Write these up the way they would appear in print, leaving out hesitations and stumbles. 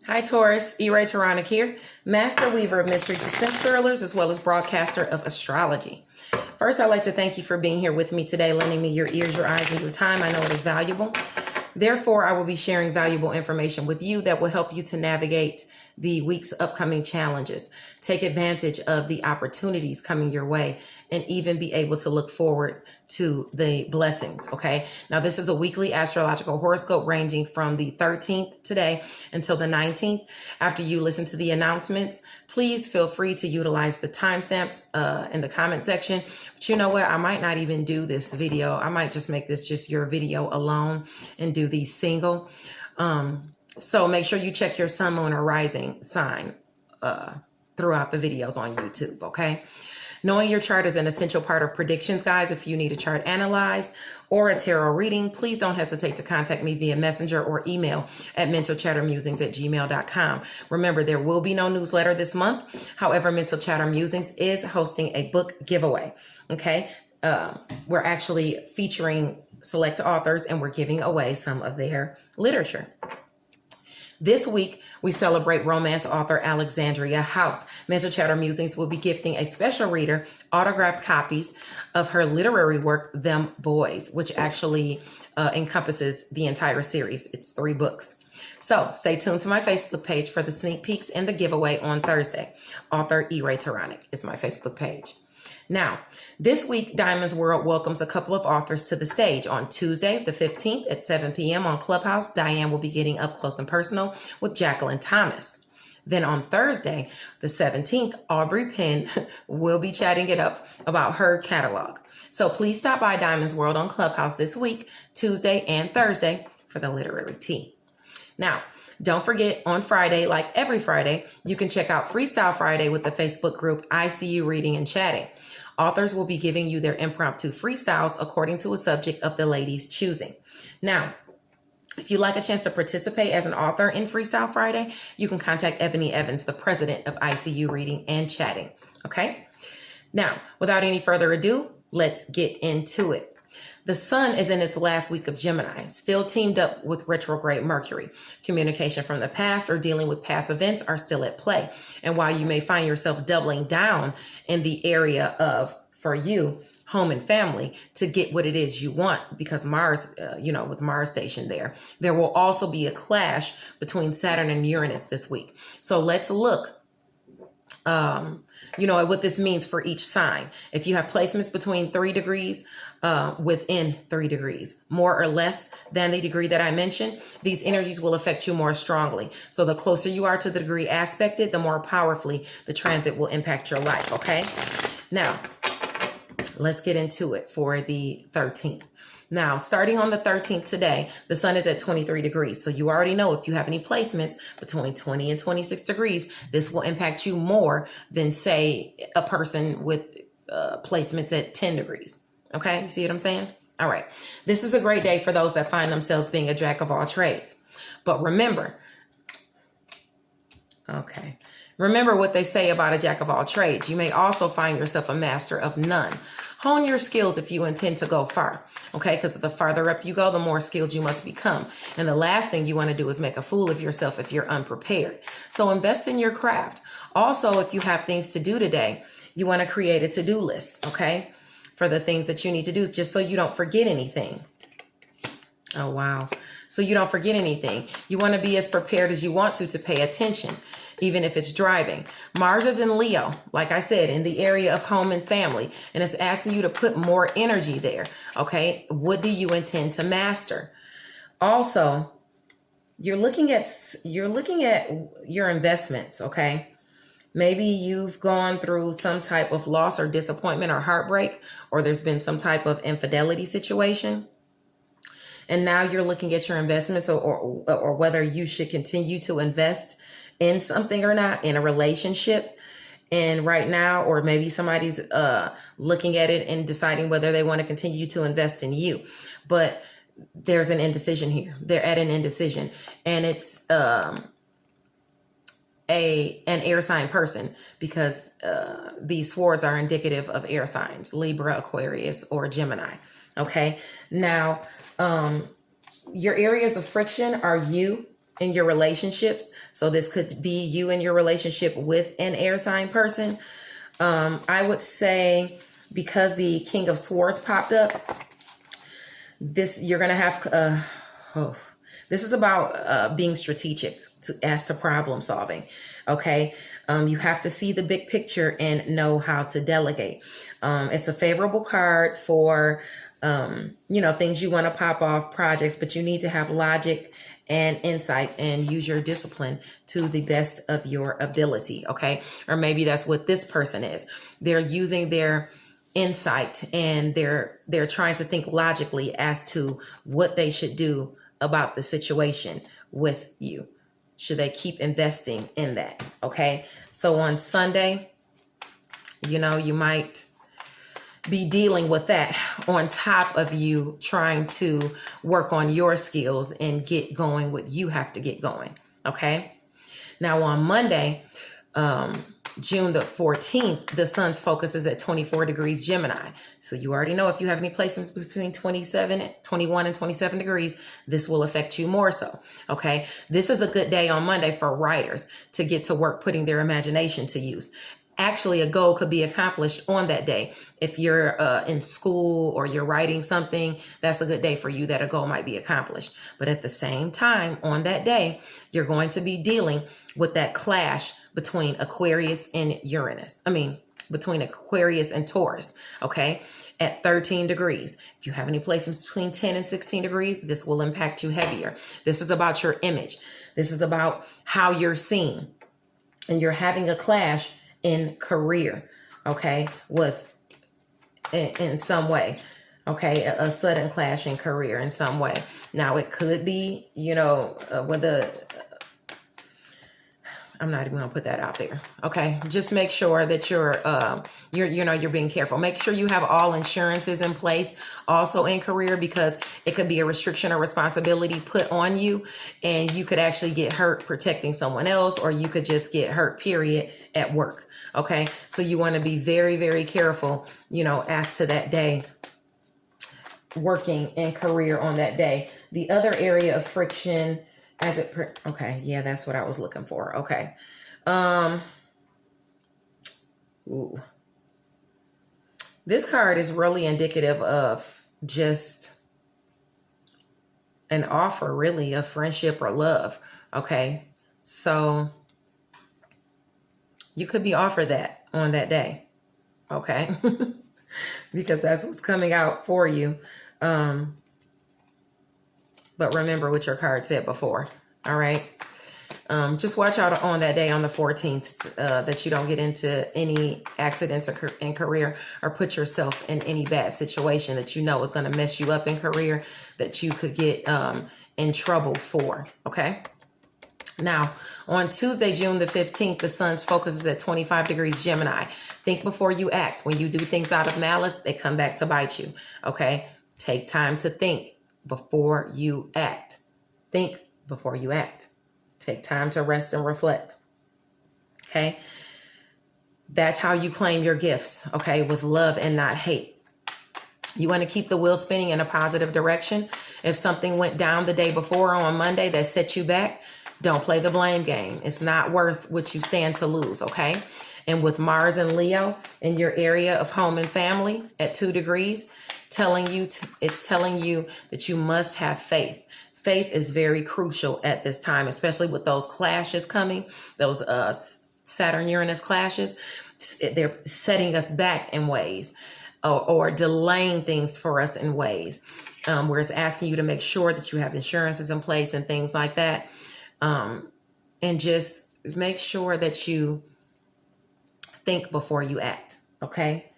Hi Taurus, Taronic here, master weaver of mystery suspense thrillers as well as broadcaster of astrology. First, I'd like to thank you for being here with me today, lending me your ears, your eyes, and your time. I know it is valuable. Therefore, I will be sharing valuable information with you that will help you to navigate the week's upcoming challenges, take advantage of the opportunities coming your way, and even be able to look forward to the blessings. Okay. Now, this is a weekly astrological horoscope ranging from the 13th today until the 19th. After you listen to the announcements, please feel free to utilize the timestamps in the comment section. But you know what? I might not even do this video. I might just make this just your video alone and do these single. So make sure you check your sun, moon, or rising sign throughout the videos on YouTube, okay? Knowing your chart is an essential part of predictions, guys. If you need a chart analyzed or a tarot reading, please don't hesitate to contact me via messenger or email at mentalchattermusings@gmail.com. Remember, there will be no newsletter this month. However, Mental Chatter Musings is hosting a book giveaway, okay? We're actually featuring select authors and we're giving away some of their literature. This week, we celebrate romance author Alexandria House. Mental Chatter Musings will be gifting a special reader autographed copies of her literary work, Them Boys, which actually encompasses the entire series. It's 3 books. So stay tuned to my Facebook page for the sneak peeks and the giveaway on Thursday. Author Taronic is my Facebook page. Now, this week, Diamond's World welcomes a couple of authors to the stage. On Tuesday, the 15th at 7 p.m. on Clubhouse, Diane will be getting up close and personal with Jacqueline Thomas. Then on Thursday, the 17th, Aubrey Penn will be chatting it up about her catalog. So please stop by Diamond's World on Clubhouse this week, Tuesday and Thursday, for the literary tea. Now, don't forget, on Friday, like every Friday, you can check out Freestyle Friday with the Facebook group ICU Reading and Chatting. Authors will be giving you their impromptu freestyles according to a subject of the ladies' choosing. Now, if you'd like a chance to participate as an author in Freestyle Friday, you can contact Ebony Evans, the president of ICU Reading and Chatting. Okay? Now, without any further ado, let's get into it. The sun is in its last week of Gemini, still teamed up with retrograde Mercury. Communication from the past or dealing with past events are still at play. And while you may find yourself doubling down in the area of, for you, home and family to get what it is you want, because Mars, with Mars stationed there will also be a clash between Saturn and Uranus this week. So let's look at what this means for each sign. If you have placements between 3 degrees, within 3 degrees, more or less than the degree that I mentioned, these energies will affect you more strongly. So the closer you are to the degree aspected, the more powerfully the transit will impact your life. Okay. Now let's get into it for the 13th. Now, starting on the 13th today, the sun is at 23 degrees. So you already know if you have any placements between 20 and 26 degrees, this will impact you more than, say, a person with placements at 10 degrees. Okay, you see what I'm saying? All right. This is a great day for those that find themselves being a jack of all trades. But remember what they say about a jack of all trades. You may also find yourself a master of none. Hone your skills if you intend to go far. Okay, because the farther up you go, the more skilled you must become. And the last thing you want to do is make a fool of yourself if you're unprepared. So invest in your craft. Also, if you have things to do today, you want to create a to-do list, okay? For the things that you need to do, just so you don't forget anything. Oh, wow. So you don't forget anything. You want to be as prepared as you want to pay attention, even if it's driving. Mars is in Leo, like I said, in the area of home and family, and it's asking you to put more energy there. Okay. What do you intend to master? Also, you're looking at your investments. Okay. Maybe you've gone through some type of loss or disappointment or heartbreak, or there's been some type of infidelity situation. And now you're looking at your investments or whether you should continue to invest in something or not, in a relationship. And right now, or maybe somebody's looking at it and deciding whether they want to continue to invest in you. But there's an indecision here. They're at an indecision. And it's an air sign person, because these swords are indicative of air signs, Libra, Aquarius, or Gemini. Okay. Now, your areas of friction are you in your relationships. So this could be you in your relationship with an air sign person. I would say, because the King of Swords popped up, this, you're going to have, this is about being strategic as to problem solving. Okay. You have to see the big picture and know how to delegate. It's a favorable card for, things you want to pop off, projects, but you need to have logic and insight and use your discipline to the best of your ability. Okay. Or maybe that's what this person is. They're using their insight and they're trying to think logically as to what they should do about the situation with you. Should they keep investing in that? Okay. So on Sunday, you might be dealing with that on top of you trying to work on your skills and get going what you have to get going. Okay. Now on Monday, June the 14th, the sun's focus is at 24 degrees Gemini. So you already know if you have any placements between 21 and 27 degrees, this will affect you more so. Okay. This is a good day on Monday for writers to get to work putting their imagination to use. Actually, a goal could be accomplished on that day. If you're in school or you're writing something, that's a good day for you that a goal might be accomplished. But at the same time, on that day, you're going to be dealing with that clash between Aquarius and Uranus. Between Aquarius and Taurus, okay, at 13 degrees. If you have any placements between 10 and 16 degrees, this will impact you heavier. This is about your image. This is about how you're seen. And you're having a clash in career, okay, in some way, okay, a sudden clash in career in some way. Now it could be, I'm not even gonna put that out there. Okay. Just make sure that you're being careful. Make sure you have all insurances in place also in career, because it could be a restriction or responsibility put on you and you could actually get hurt protecting someone else, or you could just get hurt, period, at work. Okay. So you want to be very, very careful, as to that day, working in career on that day. The other area of friction okay. Yeah, that's what I was looking for. Okay. This card is really indicative of just an offer, really, of friendship or love. Okay. So you could be offered that on that day. Okay. Because that's what's coming out for you. But remember what your card said before. All right. Just watch out on that day on the 14th that you don't get into any accidents in career or put yourself in any bad situation that is going to mess you up in career, that you could get in trouble for. Okay. Now, on Tuesday, June the 15th, the sun's focus is at 25 degrees Gemini. Think before you act. When you do things out of malice, they come back to bite you. Okay. Take time to think before you act. Think before you act. Take time to rest and reflect. Okay. That's how you claim your gifts. Okay. With love and not hate. You want to keep the wheel spinning in a positive direction. If something went down the day before or on Monday that set you back, don't play the blame game. It's not worth what you stand to lose. Okay. And with Mars and Leo in your area of home and family at 2 degrees, it's telling you that you must have faith. Faith is very crucial at this time, especially with those clashes coming, those Saturn-Uranus clashes. They're setting us back in ways or delaying things for us in ways where it's asking you to make sure that you have insurances in place and things like that. And just make sure that you think before you act. Okay.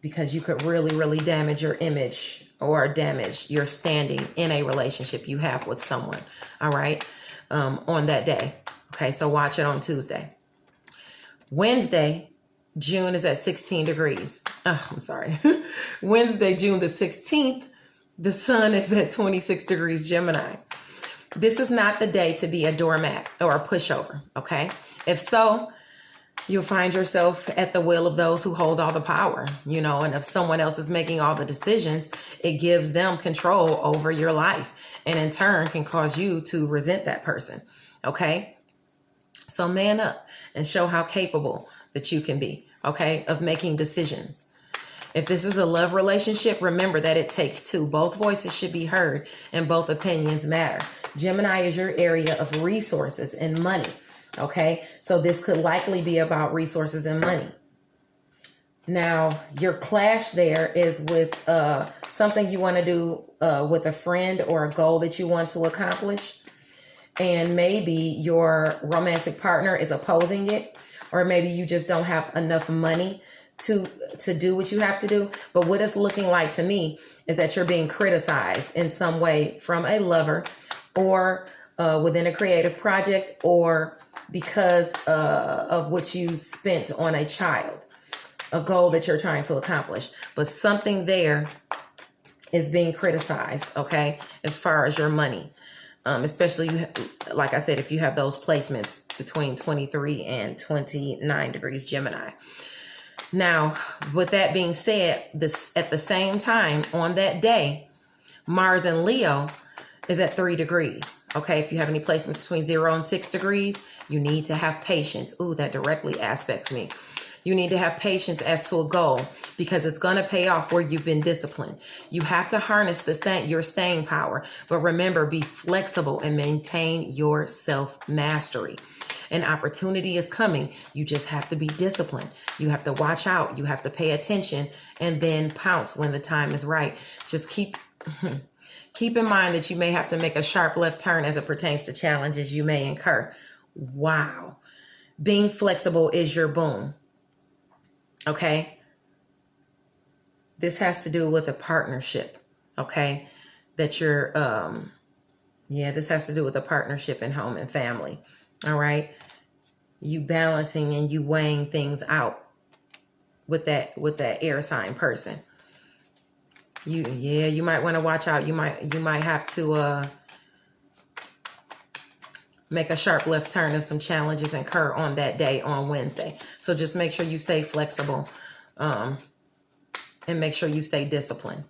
Because you could really, really damage your image or damage your standing in a relationship you have with someone. All right. On that day. Okay. So watch it on Tuesday. Wednesday, June is at 16 degrees. Oh, I'm sorry. Wednesday, June the 16th, the sun is at 26 degrees Gemini. This is not the day to be a doormat or a pushover. Okay. If so, You'll find yourself at the will of those who hold all the power, and if someone else is making all the decisions, it gives them control over your life, and in turn can cause you to resent that person. Okay. So man up and show how capable that you can be, okay, of making decisions. If this is a love relationship, remember that it takes two. Both voices should be heard and both opinions matter. Gemini is your area of resources and money. Okay, so this could likely be about resources and money. Now, your clash there is with something you want to do with a friend or a goal that you want to accomplish. And maybe your romantic partner is opposing it, or maybe you just don't have enough money to do what you have to do. But what it's looking like to me is that you're being criticized in some way from a lover, or within a creative project, or because of what you spent on a child, a goal that you're trying to accomplish. But something there is being criticized, okay, as far as your money. Especially, like I said, if you have those placements between 23 and 29 degrees Gemini. Now, with that being said, at the same time on that day, Mars and Leo is at 3 degrees. Okay, if you have any placements between 0 and 6 degrees, you need to have patience. Ooh, that directly aspects me. You need to have patience as to a goal, because it's going to pay off where you've been disciplined. You have to harness your staying power. But remember, be flexible and maintain your self-mastery. An opportunity is coming. You just have to be disciplined. You have to watch out. You have to pay attention and then pounce when the time is right. Just keep in mind that you may have to make a sharp left turn as it pertains to challenges you may incur. Wow. Being flexible is your boom. Okay. This has to do with a partnership. Okay. That you're, this has to do with a partnership in home and family. All right. You balancing and you weighing things out with that air sign person. You might want to watch out. You might have to, make a sharp left turn if some challenges incur on that day on Wednesday. So just make sure you stay flexible, and make sure you stay disciplined.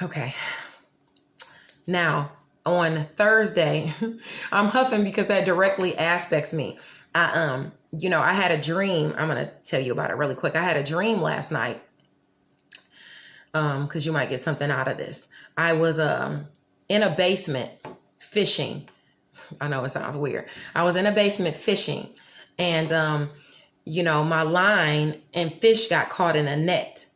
Okay. Now on Thursday, I'm huffing because that directly aspects me. I had a dream. I'm going to tell you about it really quick. I had a dream last night. Cause you might get something out of this. I was, in a basement fishing. I know it sounds weird. I was in a basement fishing, and, my line and fish got caught in a net.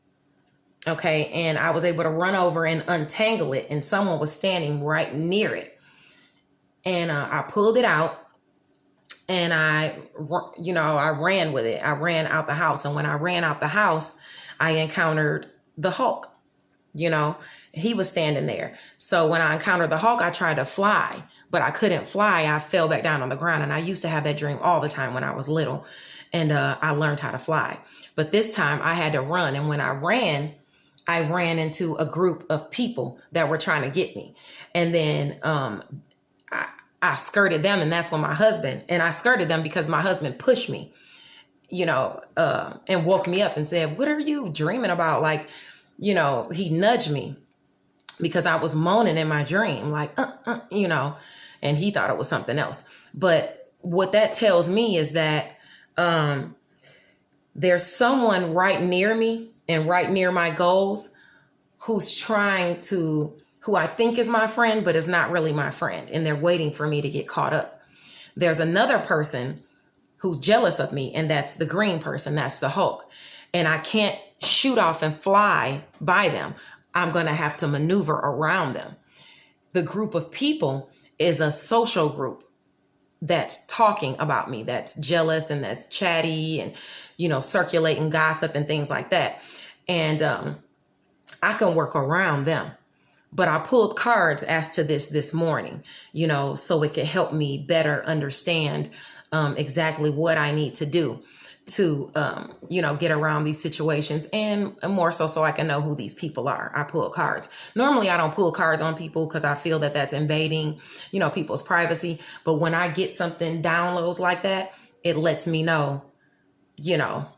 Okay. And I was able to run over and untangle it, and someone was standing right near it. And, I pulled it out, and I ran with it. I ran out the house. And when I ran out the house, I encountered the Hulk. He was standing there. So when I encountered the Hulk, I tried to fly, but I couldn't fly. I fell back down on the ground. And I used to have that dream all the time when I was little. And I learned how to fly. But this time I had to run. And when I ran into a group of people that were trying to get me. And then I skirted them. And that's when I skirted them because my husband pushed me, and woke me up and said, "What are you dreaming about?" Like, he nudged me because I was moaning in my dream, like, and he thought it was something else. But what that tells me is that there's someone right near me and right near my goals who I think is my friend, but is not really my friend. And they're waiting for me to get caught up. There's another person who's jealous of me, and that's the green person. That's the Hulk. And I can't shoot off and fly by them. I'm going to have to maneuver around them. The group of people is a social group that's talking about me, that's jealous and that's chatty and, circulating gossip and things like that. And I can work around them. But I pulled cards as to this morning, so it could help me better understand exactly what I need to do to, get around these situations, and more so I can know who these people are. I pull cards. Normally I don't pull cards on people because I feel that that's invading, people's privacy. But when I get something downloads like that, it lets me know, you know,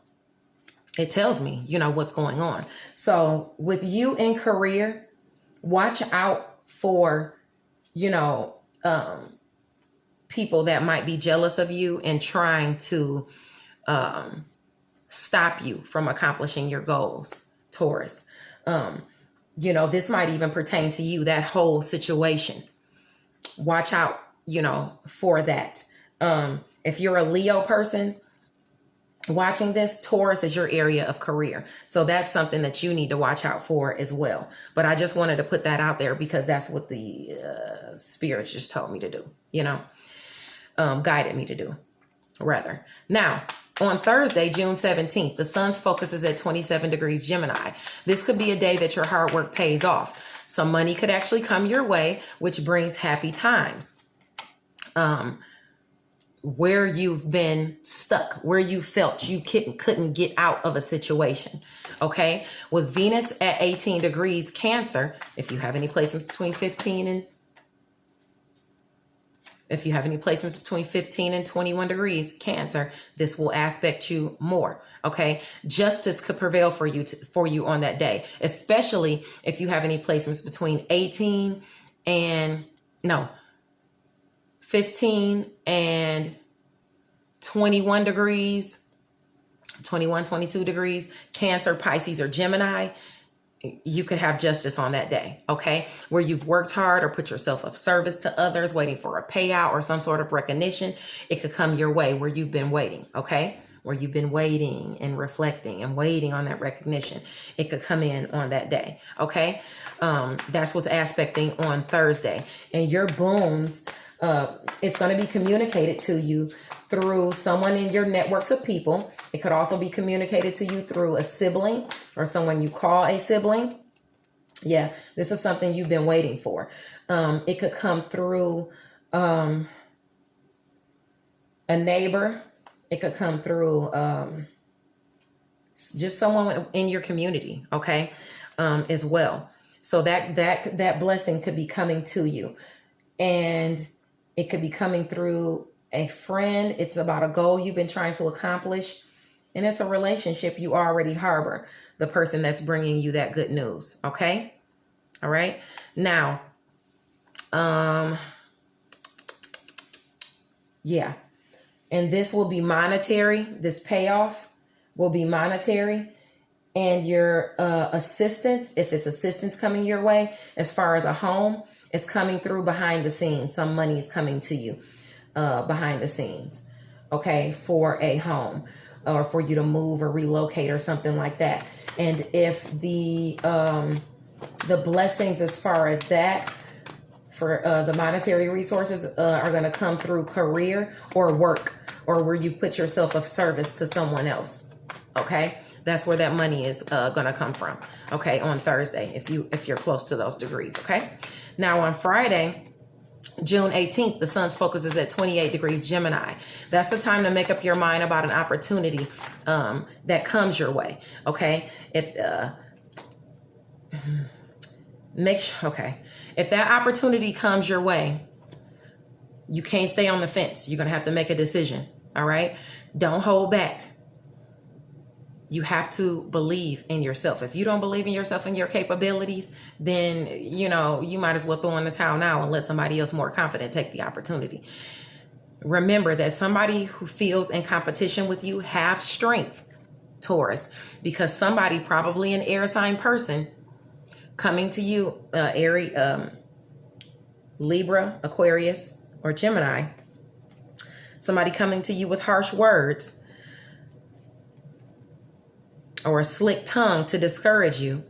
it tells me, you know, what's going on. So with you in career, watch out for, you know, people that might be jealous of you and trying to stop you from accomplishing your goals, Taurus. You know, this might even pertain to you, that whole situation. Watch out, you know, for that. If you're a Leo person watching this, Taurus is your area of career. So that's something that you need to watch out for as well. But I just wanted to put that out there because that's what the spirits just told me to do, you know, guided me to do, rather. Now, on Thursday, June 17th, the sun's focus is at 27 degrees Gemini. This could be a day that your hard work pays off. Some money could actually come your way, which brings happy times. Where you've been stuck, where you felt you couldn't get out of a situation. Okay. With Venus at 18 degrees Cancer, if you have any placements between 15 and 21 degrees Cancer, this will aspect you more. Okay. Justice could prevail for you on that day, especially if you have any placements between 15 and 21 degrees, 21, 22 degrees, Cancer, Pisces, or Gemini. You could have justice on that day, okay? Where you've worked hard or put yourself of service to others, waiting for a payout or some sort of recognition. It could come your way where you've been waiting, okay? Where you've been waiting and reflecting and waiting on that recognition. It could come in on that day, okay? That's what's aspecting on Thursday. And your boons, it's going to be communicated to you through someone in your networks of people. It could also be communicated to you through a sibling or someone you call a sibling. Yeah, this is something you've been waiting for. It could come through a neighbor. It could come through just someone in your community, okay, as well. So that blessing could be coming to you. And it could be coming through a friend. It's about a goal you've been trying to accomplish. And it's a relationship you already harbor, the person that's bringing you that good news. Okay. All right. Now, yeah. And this will be monetary. This payoff will be monetary. And your assistance, if it's assistance coming your way, as far as a home, it's coming through behind the scenes. Some money is coming to you behind the scenes, okay, for a home or for you to move or relocate or something like that. And if the blessings as far as that, for the monetary resources are going to come through career or work, or where you put yourself of service to someone else, okay? That's where that money is going to come from, okay, on Thursday, if you're close to those degrees, okay? Now on Friday, June 18th, the sun's focus is at 28 degrees Gemini. That's the time to make up your mind about an opportunity that comes your way, okay? If that opportunity comes your way, you can't stay on the fence. You're going to have to make a decision, all right? Don't hold back. You have to believe in yourself. If you don't believe in yourself and your capabilities, then, you know, you might as well throw in the towel now and let somebody else more confident take the opportunity. Remember that somebody who feels in competition with you have strength, Taurus, because somebody, probably an air sign person, coming to you, Libra, Aquarius, or Gemini, somebody coming to you with harsh words or a slick tongue to discourage you,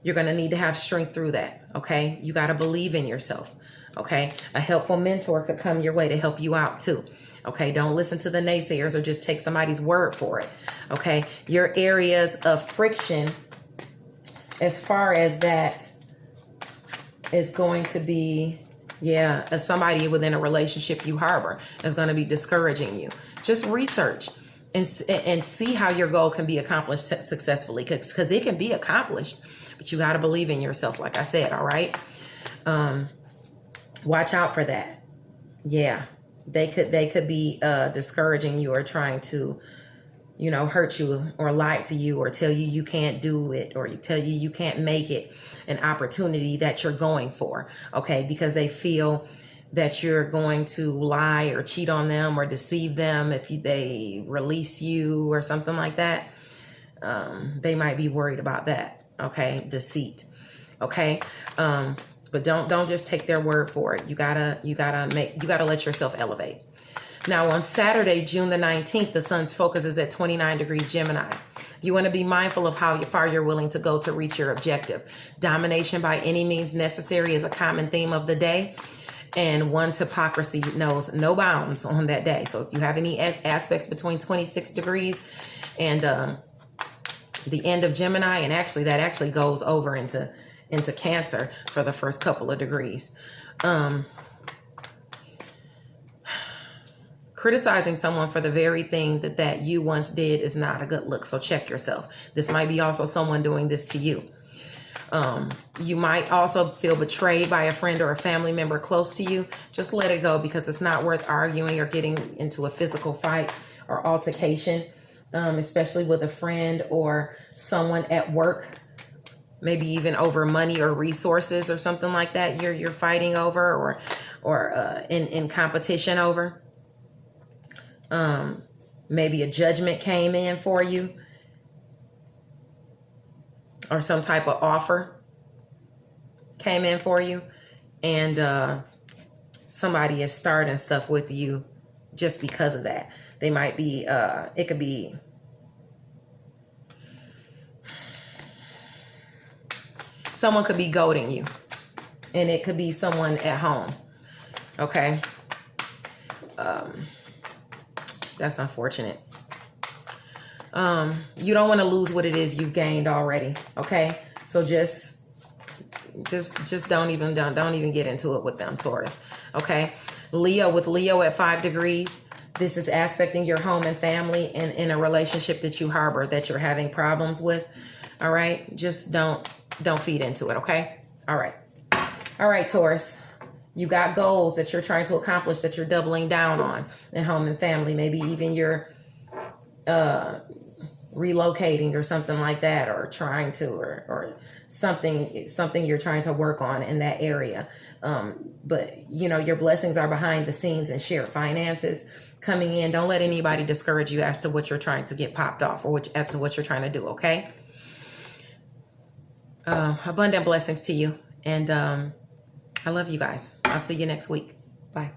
you're going to need to have strength through that, okay? You got to believe in yourself, okay? A helpful mentor could come your way to help you out too, okay? Don't listen to the naysayers or just take somebody's word for it, okay? Your areas of friction, as far as that, is going to be, as somebody within a relationship you harbor is going to be discouraging you. Just research and see how your goal can be accomplished successfully, because it can be accomplished, but you got to believe in yourself, like I said, all right? Watch out for that. Yeah. They could be discouraging you or trying to, you know, hurt you or lie to you or tell you you can't do it or tell you you can't make it an opportunity that you're going for. Okay, because they feel that you're going to lie or cheat on them or deceive them if they release you or something like that. They might be worried about that. Okay, deceit. Okay, but don't just take their word for it. You gotta let yourself elevate. Now on Saturday, June the 19th, the sun's focus is at 29 degrees Gemini. You want to be mindful of how far you're willing to go to reach your objective. Domination by any means necessary is a common theme of the day. And one's hypocrisy knows no bounds on that day. So if you have any aspects between 26 degrees and the end of Gemini, and actually that actually goes over into Cancer for the first couple of degrees. Criticizing someone for the very thing that you once did is not a good look. So check yourself. This might be also someone doing this to you. You might also feel betrayed by a friend or a family member close to you. Just let it go, because it's not worth arguing or getting into a physical fight or altercation, especially with a friend or someone at work, maybe even over money or resources or something like that you're fighting over or in competition over. Maybe a judgment came in for you or some type of offer came in for you, and somebody is starting stuff with you just because of that. They might be, it could be someone could be goading you, and it could be someone at home. Okay. That's unfortunate. You don't want to lose what it is you've gained already. Okay. So just don't even get into it with them, Taurus. Okay. Leo, with Leo at 5 degrees, this is aspecting your home and family and in a relationship that you harbor, that you're having problems with. All right. Just don't feed into it. Okay. All right. All right, Taurus. You got goals that you're trying to accomplish, that you're doubling down on in home and family. Maybe even you're relocating or something like that, or trying to, or something you're trying to work on in that area. But you know, your blessings are behind the scenes and shared finances coming in. Don't let anybody discourage you as to what you're trying to get popped off, or as to what you're trying to do. Okay. Abundant blessings to you. And I love you guys. I'll see you next week. Bye.